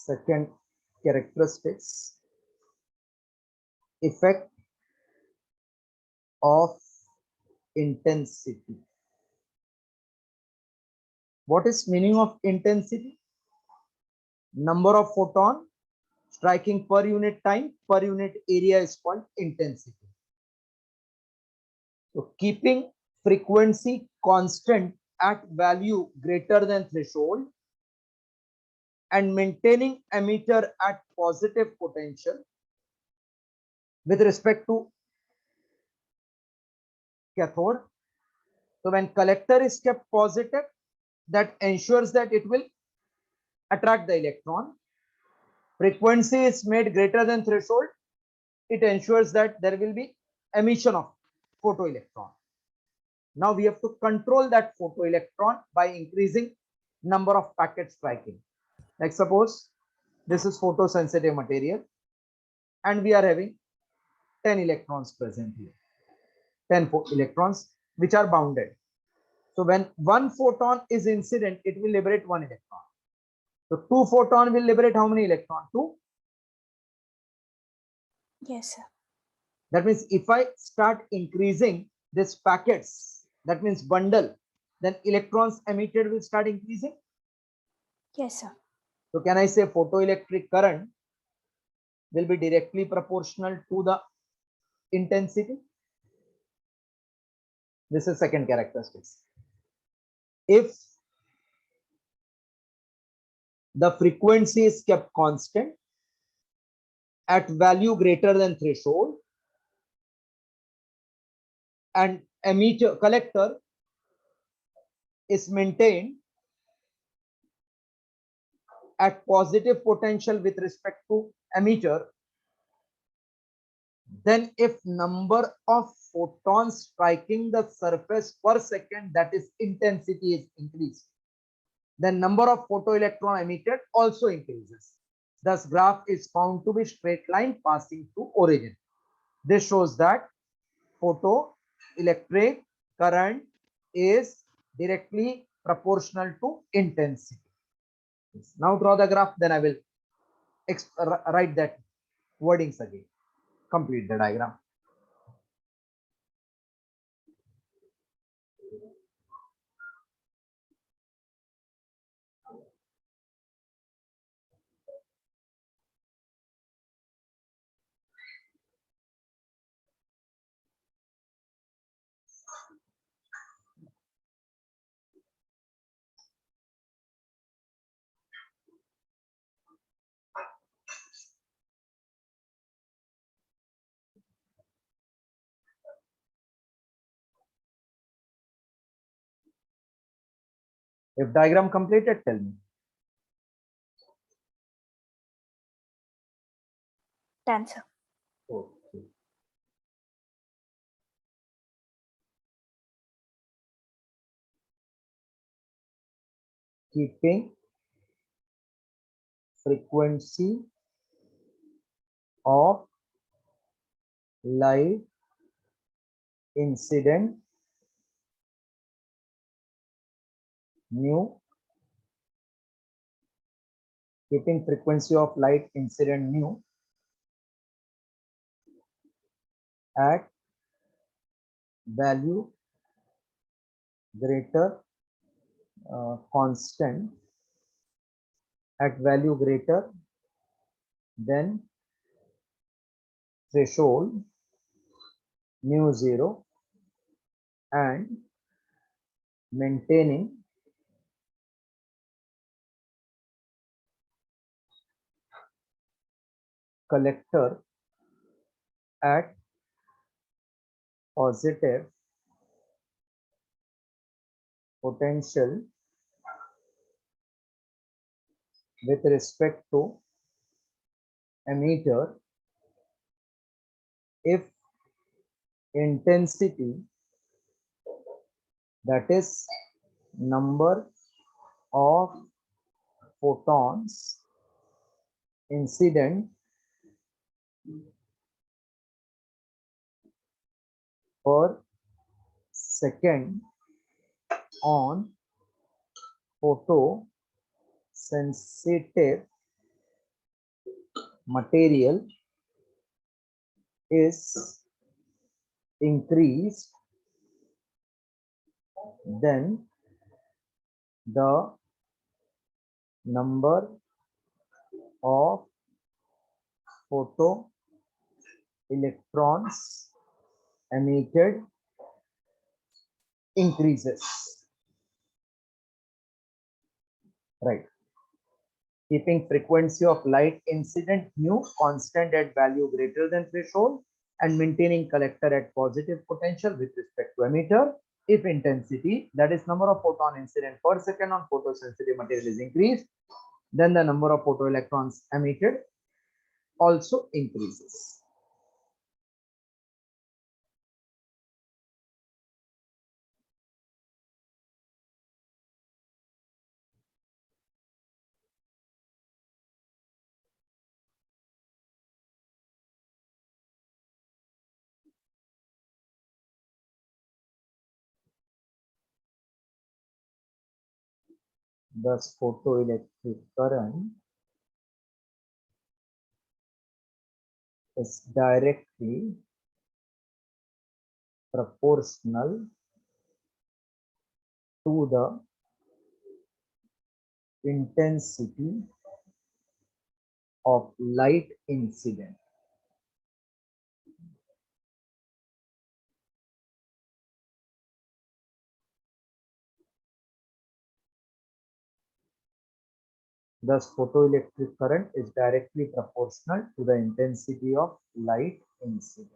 Second characteristics, effect of intensity. What is meaning of intensity? Number of photon striking per unit time per unit area is called intensity. So keeping frequency constant at value greater than threshold and maintaining emitter at positive potential with respect to cathode. So when collector is kept positive, that ensures that it will attract the electron. Frequency is made greater than threshold, it ensures that there will be emission of photoelectron. Now we have to control that photoelectron by increasing number of packets striking. Like suppose this is photosensitive material and we are having 10 electrons present here, 10 electrons which are bounded. So when one photon is incident, it will liberate one electron. So 2 photon will liberate how many electrons? 2. Yes, sir. That means if I start increasing this packets, that means bundle, then electrons emitted will start increasing. Yes, sir. So can I say photoelectric current will be directly proportional to the intensity? This is second characteristics. If the frequency is kept constant at value greater than threshold and emitter collector is maintained at positive potential with respect to emitter, then if number of photons striking the surface per second, that is intensity, is increased, then number of photoelectron emitted also increases. Thus graph is found to be straight line passing through origin. This shows that photoelectric current is directly proportional to intensity. Now draw the graph, then I will write that wordings again. Complete the diagram. If diagram completed, tell me. Done, sir. Okay. Keeping frequency of light incident nu, keeping frequency of light incident nu at value greater constant at value greater than threshold mu 0 and maintaining collector at positive potential with respect to emitter if intensity, that is number of photons incident per second on photosensitive material is increased, then the number of photo electrons emitted increases. Right. Keeping frequency of light incident nu constant at value greater than threshold and maintaining collector at positive potential with respect to emitter. If intensity, that is number of photon incident per second on photosensitive material, is increased, then the number of photoelectrons emitted also increases. Thus, photoelectric current is directly proportional to the intensity of light incident. Thus, photoelectric current is directly proportional to the intensity of light incident.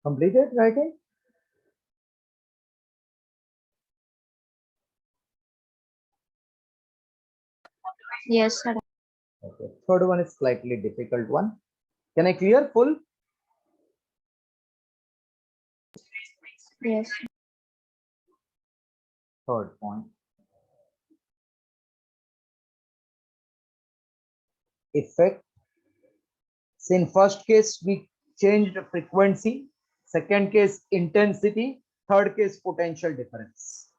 Completed writing? Yes, sir. Okay. Third one is slightly difficult one. Can I clear full? Yes. Third point. Effect. So in first case, we changed frequency. Second case, intensity. Third case, potential difference.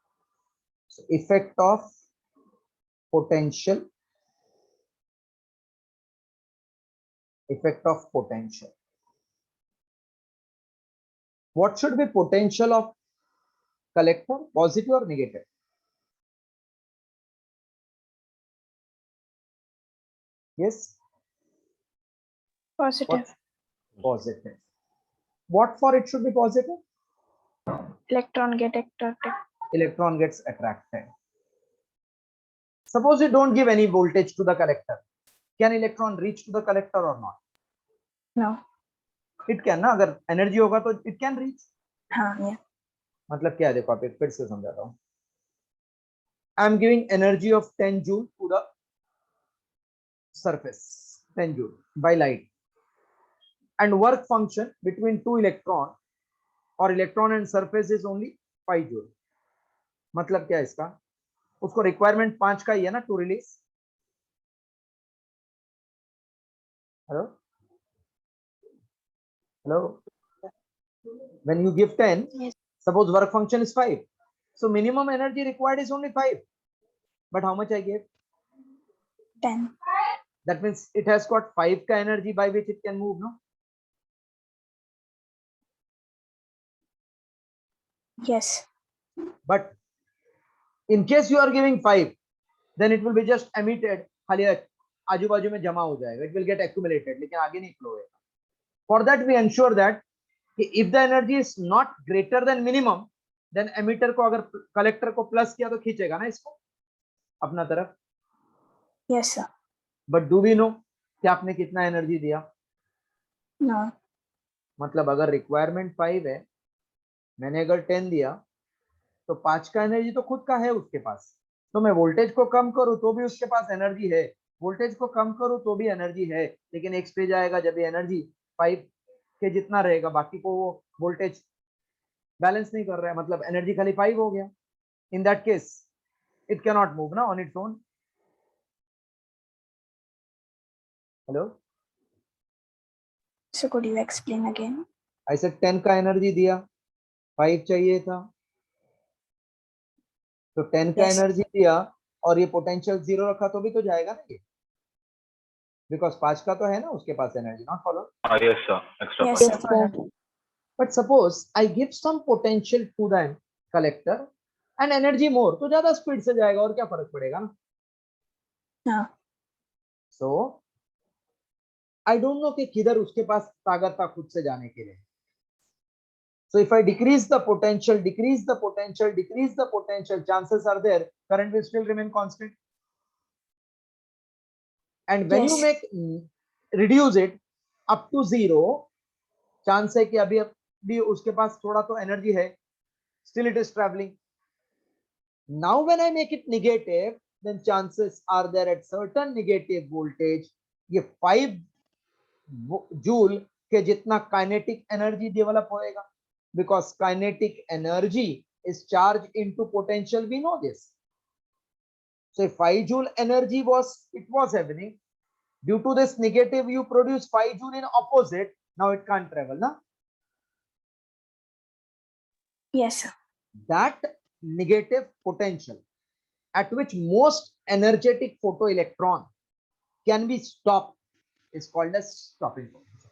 So effect of potential. Effect of potential. What should be potential of collector? Positive or negative? Yes. Positive. Positive. What for it should be positive? Electron get attracted. Electron gets attracted. Suppose you don't give any voltage to the collector. Can electron reach to the collector or not? No. It can ना, अगर energy होगा तो it can reach. हाँ, yeah. मतलब क्या है, देखो आप एक फिर से समझाता हूँ. I am giving energy of 10 joule to the surface, 10 joule by light, and work function between two electron or electron and surface is only 5 joule. मतलब क्या है इसका? उसको requirement 5 का ही है ना to release. Hello? Hello? When you give 10, Yes. suppose work function is 5. So minimum energy required is only 5. But how much I gave? 10. That means it has got 5 ka energy by which it can move, no? Yes. but in case you are giving 5, then it will be just emitted, खाली आजू बाजू में जमा हो जाएगा, it will get accumulated, लेकिन आगे नहीं flow होगा. For that we ensure that if the energy is not greater than minimum, then emitter को अगर collector को plus किया तो खींचेगा ना इसको अपना तरफ. Yes, sir. But do we know कि आपने कितना एनर्जी दिया? No. मतलब अगर रिक्वायरमेंट 5 है, मैंने अगर 10 दिया, तो 5 का एनर्जी तो खुद का है उसके पास. तो मैं वोल्टेज को कम करूं तो भी उसके पास एनर्जी है, वोल्टेज को कम करूं तो भी एनर्जी है, लेकिन एक स्टेज आएगा जब ये एनर्जी 5 के जितना रहेगा, बाकी को वो वोल्टेज बैलेंस नहीं कर रहा है, मतलब एनर्जी खाली 5 हो गया. In that case it can not move ना on its own. Hello, So could you explain again? ऐसे 10 का एनर्जी दिया, 5 चाहिए था, तो 10 का Yes. एनर्जी दिया और ये पोटेंशियल 0 रखा तो भी तो जाएगा ना ये, बिकॉज 5 का तो है ना उसके पास energy. Not follow. Yes, sir. Extra Yes, power. sir. But suppose I give some potential to the collector and energy more, तो ज्यादा स्पीड से जाएगा और क्या फर्क पड़ेगा ना. हाँ. So I don't know कि किधर उसके पास ताकत था खुद से जाने के लिए. So if I decrease the potential, decrease the potential, decrease the potential, chances are there current will still remain constant. And when you Yes. make reduce it up to 0, chance है कि अभी भी उसके पास थोड़ा तो एनर्जी है, still it is traveling. Now when I make it negative, then chances are there at certain negative voltage ये 5 joule के जितना काइनेटिक एनर्जी डेवलप होएगा, because kinetic energy is charged into potential, we know this. So if 5 joule energy was happening, due to this negative you produce 5 joule in opposite, now it can't travel na. Yes, sir. That negative potential at which most energetic photoelectron can be stopped is called as stopping potential.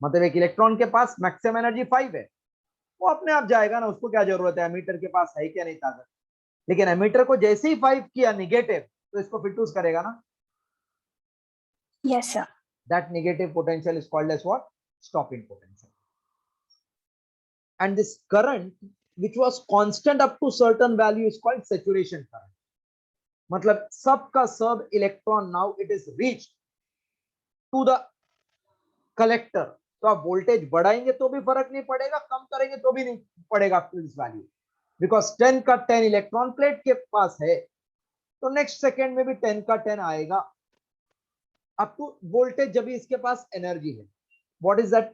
मतलब एक electron के पास maximum energy 5 है, वो अपने आप जाएगा ना, उसको क्या जरूरत है एमीटर के पास है क्या नहीं ताकत, लेकिन एमीटर को जैसे ही 5 किया नेगेटिव तो इसको फिटूस करेगा ना. Yes, sir. That negative potential is called as what? Stopping potential. And this current which was constant up to certain value is called saturation current. मतलब सब का सब electron now it is reached to the collector. तो आप voltage बढ़ाएंगे तो भी फर्क नहीं पड़ेगा, कम करेंगे तो भी नहीं पड़ेगा up to this value, because 10 का 10 इलेक्ट्रॉन प्लेट के पास है, तो नेक्स्ट सेकेंड में भी 10 का 10 आएगा अप टू वोल्टेज जब भी इसके पास एनर्जी है. What is that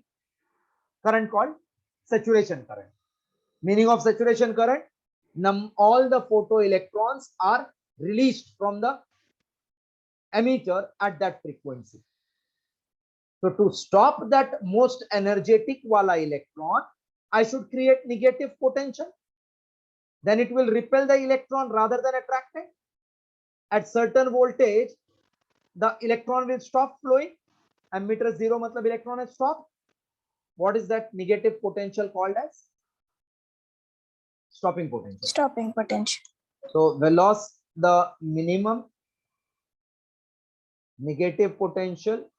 current called? Saturation current. Meaning of saturation current, all the photo electrons are released from the emitter at that frequency. So to stop that most energetic wala electron, I should create negative potential, then it will repel the electron rather than attract it. At certain voltage the electron will stop flowing. Emitter 0 matlab electron has stopped. What is that negative potential called as? Stopping potential. Stopping potential. So the minimum negative potential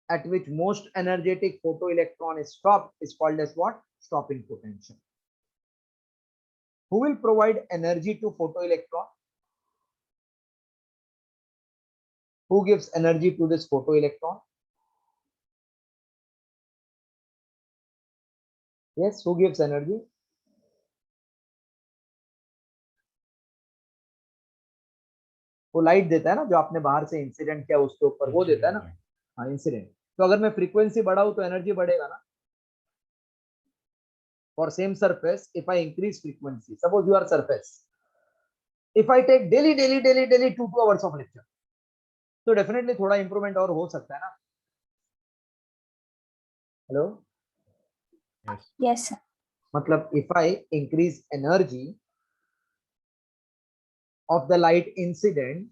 at which most energetic photoelectron is stopped is called as what? Stopping potential. Who will provide energy to photoelectron? Who gives energy to this photoelectron? Yes, who gives energy? वो light देता है ना, जो आपने बाहर से incident किया उसके ऊपर वो देता है ना. हाँ, इंसिडेंट. तो अगर मैं फ्रीक्वेंसी बढ़ाऊं तो एनर्जी बढ़ेगा ना. For same surface, if I increase frequency, suppose you are surface, if I take daily 2 hours of lecture, तो डेफिनेटली थोड़ा इंप्रूवमेंट और हो सकता है ना. हेलो. Yes, sir. मतलब if I increase energy of the light incident,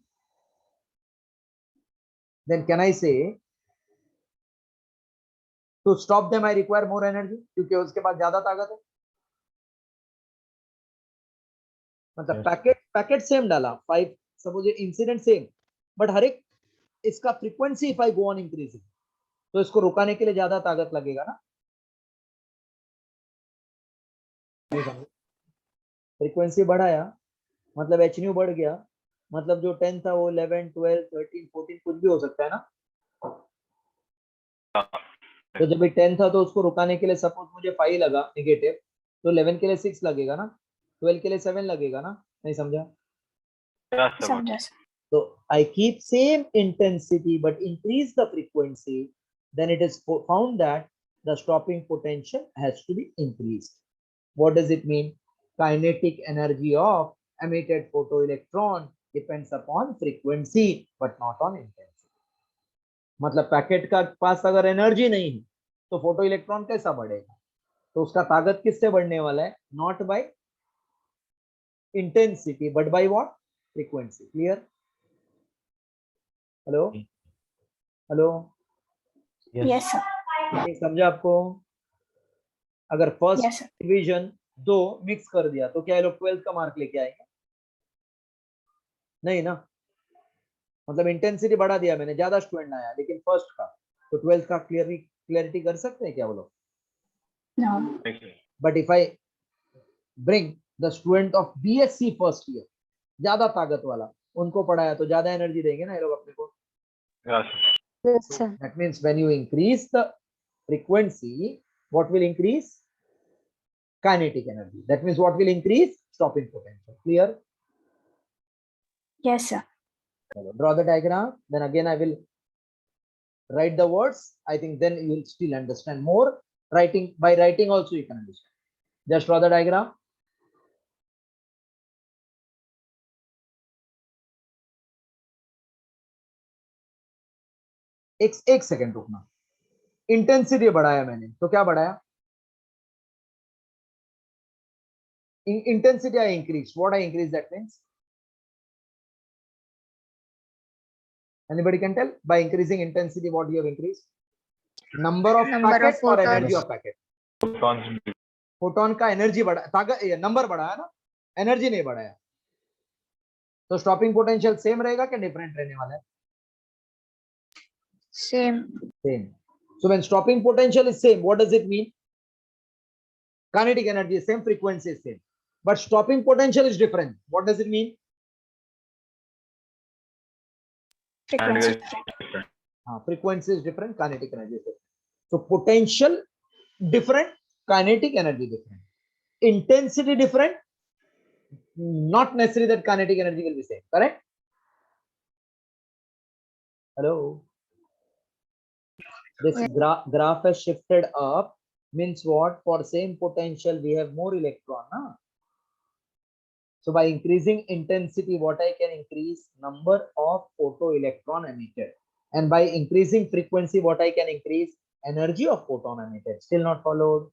then can I say to stop them I require more energy, क्योंकि उसके पास ज्यादा ताकत है. मतलब Yes. पैकेट सेम डाला 5, सपोज इंसिडेंट सेम, बट हर एक इसका frequency if I go on increasing, तो इसको रुकाने के लिए ज्यादा ताकत लगेगा ना। फ्रीक्वेंसी बढ़ाया मतलब एच न्यू बढ़ गया, मतलब जो 10 था वो 11 12 13 14 कुछ भी हो सकता है ना। तो जब भी 10 था तो उसको रुकाने के लिए सपोज मुझे 5 लगा नेगेटिव, तो 11 के लिए 6 लगेगा ना, 12 के लिए 7 लगेगा ना, नहीं समझा? समझा sir. So I keep same intensity but increase the frequency, then it is found that the stopping potential has to be increased. What does it mean? Kinetic energy of emitted photoelectron depends upon frequency but not on intensity. मतलब packet का पास अगर energy नहीं है तो photo electron कैसा बढ़ेगा? तो उसका ताकत किससे बढ़ने वाला है? Not by intensity but by what? Frequency. Clear? Hello hello, yes sir. नहीं समझा आपको? अगर first yes sir. Division 2 mix कर दिया तो क्या ये लोग 12th का मार्क लेके आएंगे? नहीं ना। मतलब इंटेंसिटी बढ़ा दिया मैंने, ज्यादा स्टूडेंट आया, लेकिन फर्स्ट का तो 12th का क्लियरिटी कर सकते हैं क्या वो लोग? No. But if I bring the student of BSc first year, ज्यादा ताकत वाला, उनको पढ़ाया तो ज्यादा एनर्जी देंगे ना ये लोग अपने को। Yes, sir. That means when you increase the frequency, what will increase? Kinetic energy. That means what will increase? Stopping potential. Clear? Yes sir. Draw the diagram. Then again I will write the words. I think then you will still understand more. Writing, by writing also you can understand. Just draw the diagram. एक second रुकना। Intensity बढ़ाया मैंने तो क्या बढ़ाया? Intensity I increased. What I increased, that means? Anybody can tell? By increasing intensity, what you have increased? Number of packet or energy of packet? Photon का energy बढ़ा, ताकत, नंबर बढ़ाया ना, एनर्जी नहीं बढ़ाया। तो स्टॉपिंग पोटेंशियल सेम रहेगा कि डिफरेंट रहने वाला है? Same. Same. So when stopping potential is same, what does it mean? Kinetic energy is same, frequency is same, but stopping potential is different. What does it mean? Frequency. Frequency is different, kinetic energy is different. So potential different, kinetic energy different, intensity different, not necessarily that kinetic energy will be same. Correct? Hello. This graph has shifted up, means what? For same potential we have more electron, huh? So by increasing intensity, what I can increase? Number of photoelectron emitted, and by increasing frequency, what I can increase? Energy of photon emitted. Still not followed?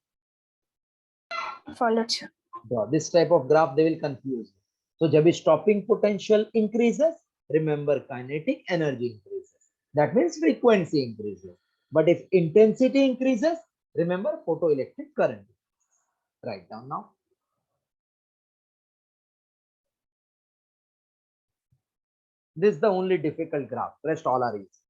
Followed sir. This type of graph they will confuse. So जब stopping potential increases, remember kinetic energy increases. That means frequency increases. But if intensity increases, remember photoelectric current. Write down now. This is the only difficult graph. Rest all are easy.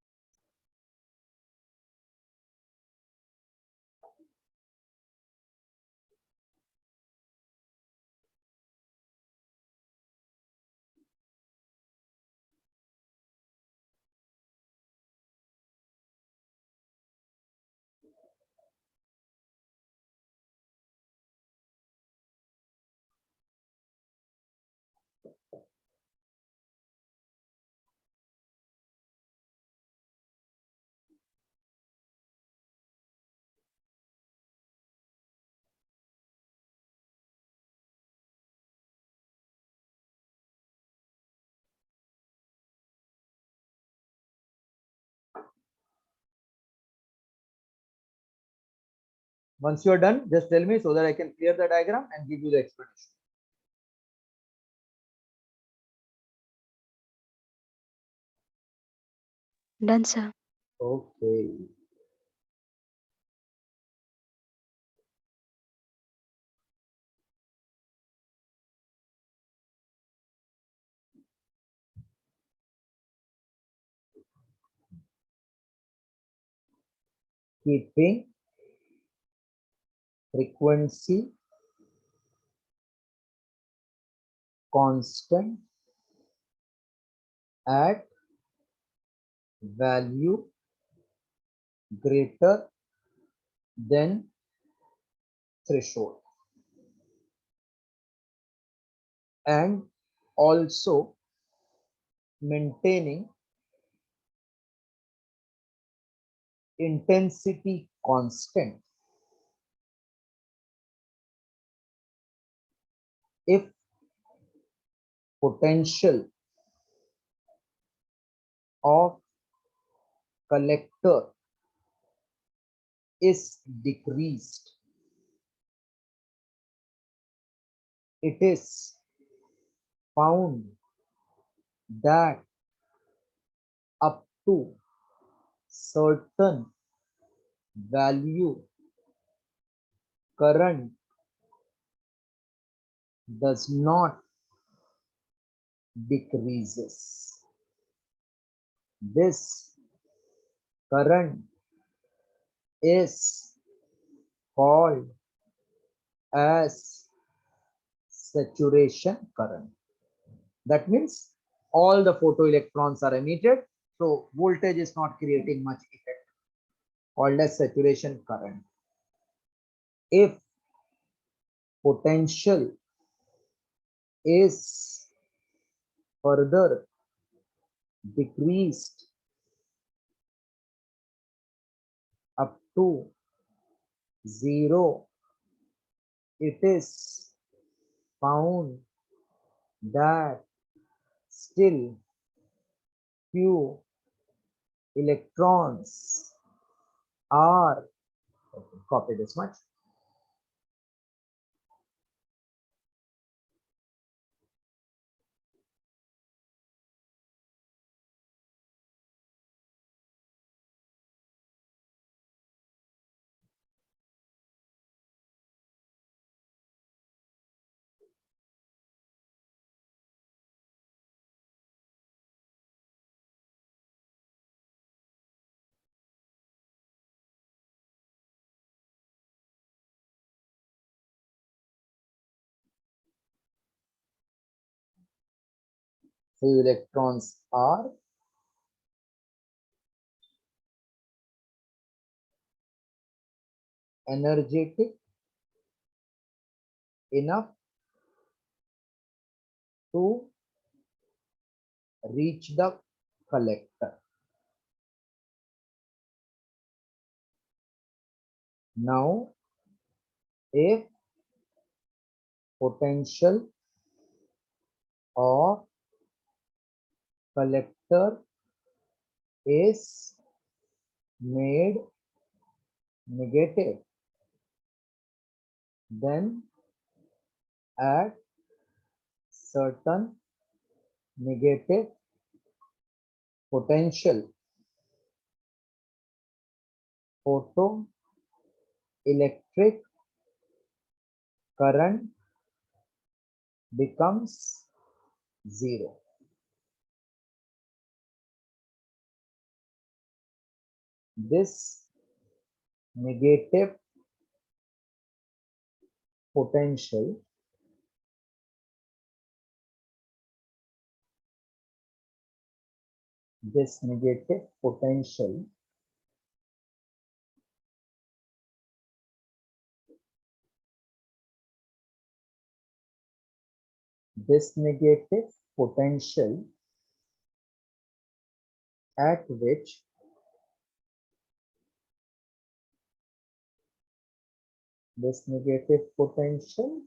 Once you are done, just tell me so that I can clear the diagram and give you the explanation. Done, sir. Okay. keeping frequency constant at value greater than threshold, and also maintaining intensity constant if potential of collector is decreased. It is found that up to certain value current does not decreases. This current is called as saturation current. That means all the photoelectrons are emitted, so voltage is not creating much effect, called as saturation current. If potential is further decreased up to 0, it is found that still few electrons are, copy this much, few electrons are energetic enough to reach the collector. Now, if potential of collector is made negative, then at certain negative potential, photoelectric current becomes 0. This negative potential this negative potential at which this negative potential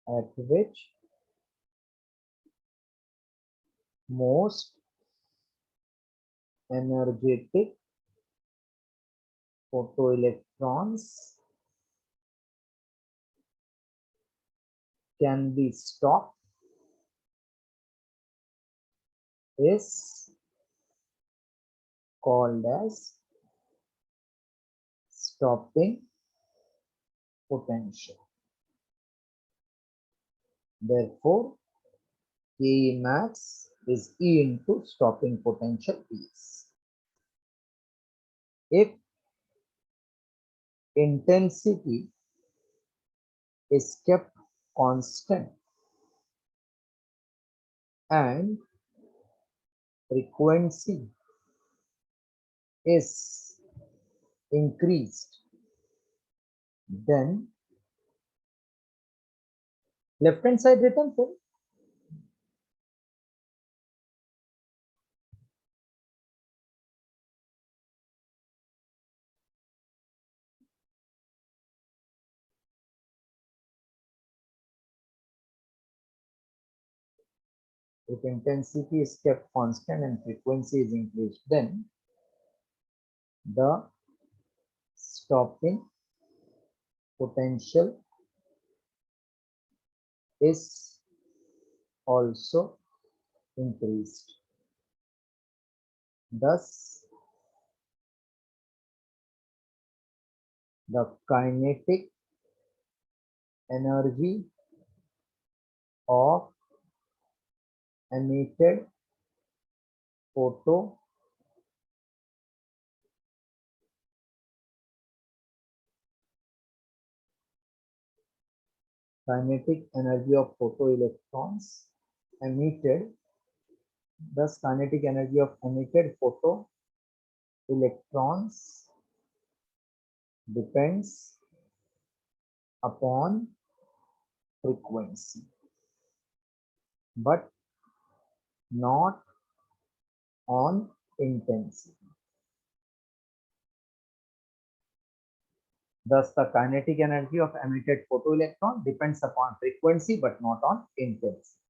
at which most energetic photoelectrons can be stopped is called as stopping potential. Therefore, Ke max is E into stopping potential is. if intensity is kept constant and frequency is increased, then left hand side written for if intensity is kept constant and frequency is increased, then the stopping potential is also increased. Thus, the kinetic energy of emitted photo kinetic energy of photoelectrons emitted, thus kinetic energy of emitted photoelectrons depends upon frequency, but not on intensity. Thus, the kinetic energy of emitted photoelectron depends upon frequency but not on intensity.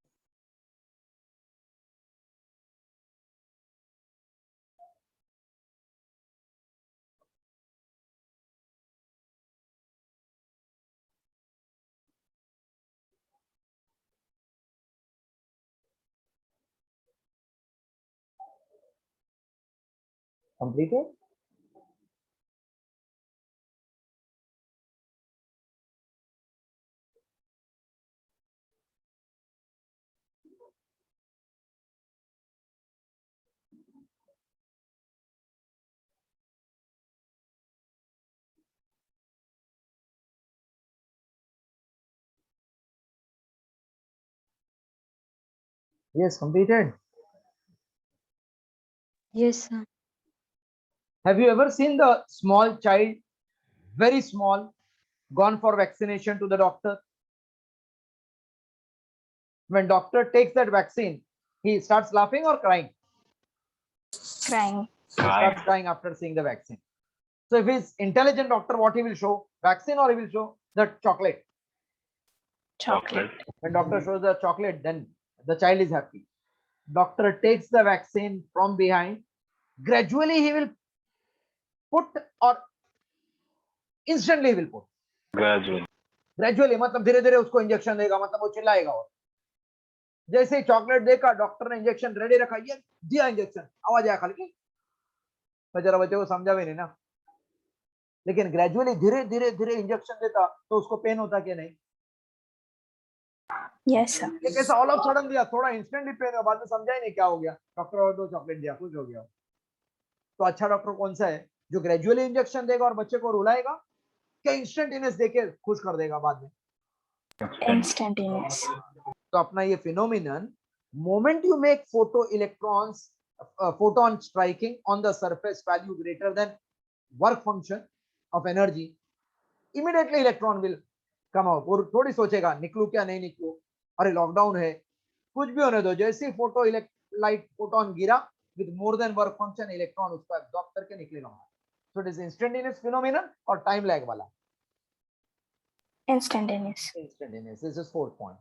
Completed? Yes, completed. Yes, sir. Have you ever seen the small child, very small, gone for vaccination to the doctor? When doctor takes that vaccine, he starts laughing or crying? Crying. Starts crying after seeing the vaccine. So if he's intelligent doctor, what he will show? Vaccine or he will show the chocolate? Chocolate. When doctor shows the chocolate, then the child is happy. Doctor takes the vaccine from behind. Gradually he will put or instantly he will put. Gradually मतलब धीरे धीरे उसको injection देगा, मतलब वो चिल्लाएगा और जैसे ही chocolate देखा डॉक्टर ने इंजेक्शन रेडी रखा, ये दिया इंजेक्शन, आवाज आया खाली तो जरा बच्चे को समझा भी नहीं ना, लेकिन ग्रेजुअली धीरे धीरे धीरे इंजेक्शन देता तो उसको पेन होता कि नहीं? Yes, sir. ये कैसा ऑल ऑफ सडन दिया, थोड़ा इंस्टेंटली पेन हुआ, बाद में समझा ही नहीं क्या हो गया, डॉक्टर और दो चॉकलेट दिया, खुश हो गया। तो अच्छा डॉक्टर कौन सा है? जो ग्रेजुअली इंजेक्शन देगा और बच्चे को रुलाएगा, क्या इंस्टेंटेनियस देके खुश कर देगा बाद में? Instantaneous. तो अपना ये phenomenon, moment you make photo electrons photon striking on the surface value greater than work function of energy, immediately electron will come out. और थोड़ी सोचेगा निकलू क्या नहीं निकलू, अरे लॉकडाउन है, कुछ भी होने दो, जैसे फोटो लाइट फोटोन गिरा with more than work function, electron उसको एब्जॉर्ब करके निकलेगा। So it is instantaneous phenomenon और टाइम लैग वाला? Instantaneous. Instantaneous. This is fourth point.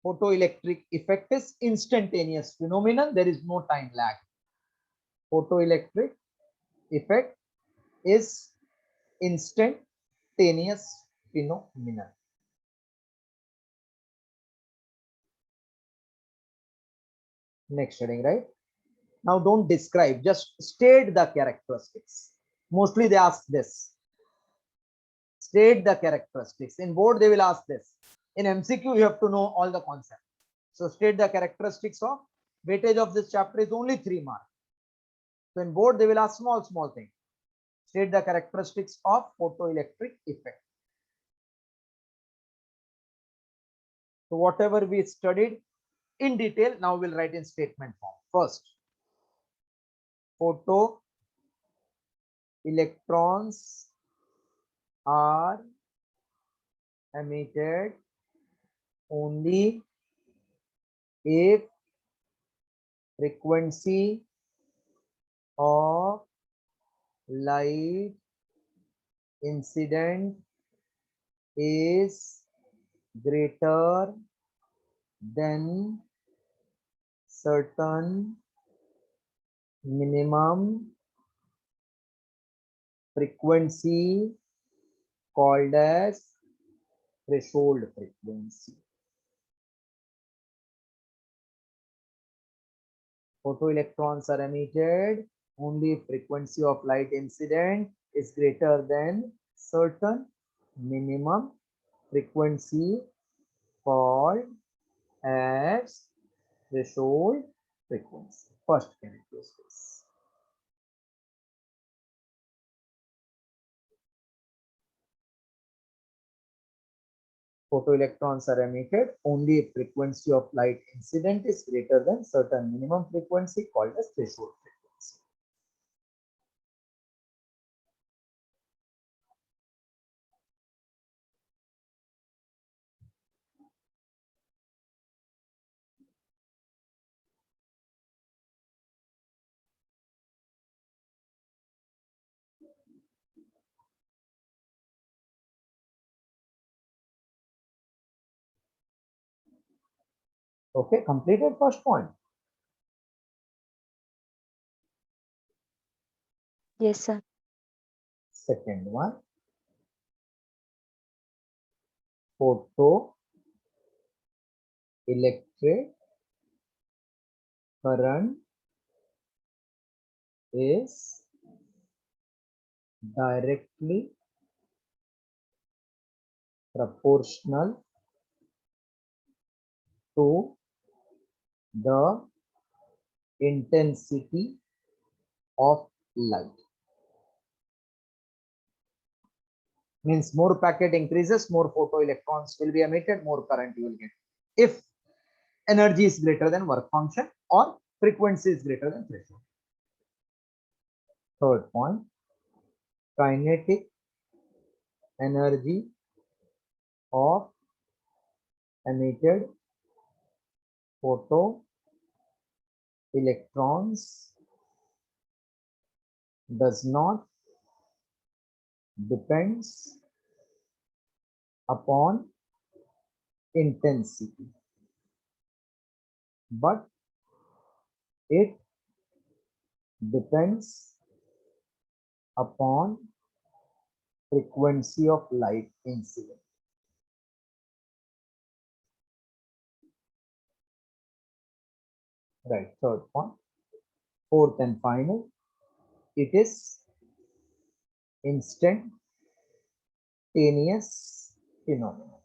Photoelectric effect is instantaneous phenomenon. There is no time lag. Photoelectric effect is instantaneous phenomenon. Next heading, right? Now don't describe, just state the characteristics. Mostly they ask this. State the characteristics. In board they will ask this. In MCQ you have to know all the concepts. So state the characteristics of weightage of this chapter is only 3 marks. So in board, they will ask small thing. State the characteristics of photoelectric effect. So whatever we studied in detail, now we'll write in statement form. First, photo electrons are emitted only if frequency of light incident is greater than certain minimum frequency called as threshold frequency. Photoelectrons are emitted only if frequency of light incident is greater than certain minimum frequency called as threshold frequency. First characteristics. Photoelectrons are emitted only if frequency of light incident is greater than certain minimum frequency called as threshold frequency. Okay, completed first point. Yes, sir. Second one, photoelectric current is directly proportional to the intensity of light. Means more packet increases, more photoelectrons will be emitted, more current you will get. If energy is greater than work function or frequency is greater than threshold. Third point, kinetic energy of emitted photoelectrons does not depends upon intensity, but it depends upon frequency of light incident. Right, third point. Fourth and final, it is instantaneous phenomenon.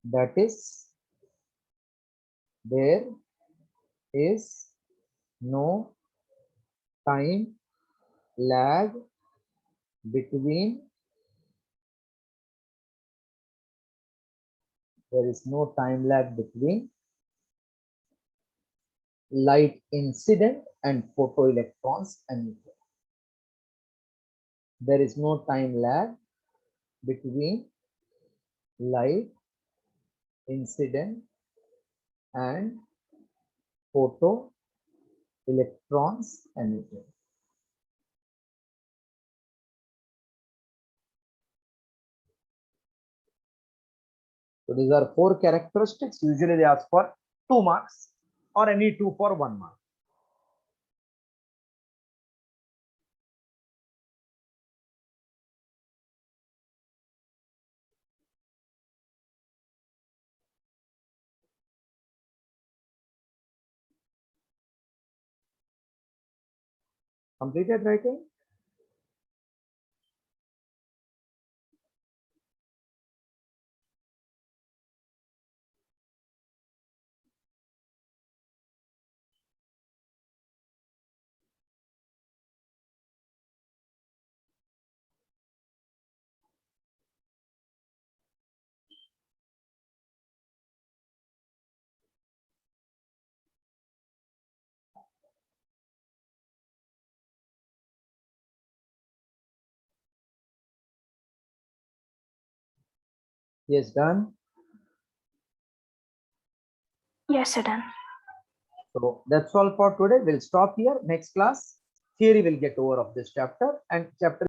That is, there is no time lag between light incident and photoelectrons emitted. There is no time lag between light incident and photoelectrons emitted. So these are four characteristics. Usually they ask for 2 marks or any two for 1 mark. Completed writing? Yes, done. Yes, sir, done. So that's all for today. We'll stop here. Next class, theory will get over of this chapter, and chapter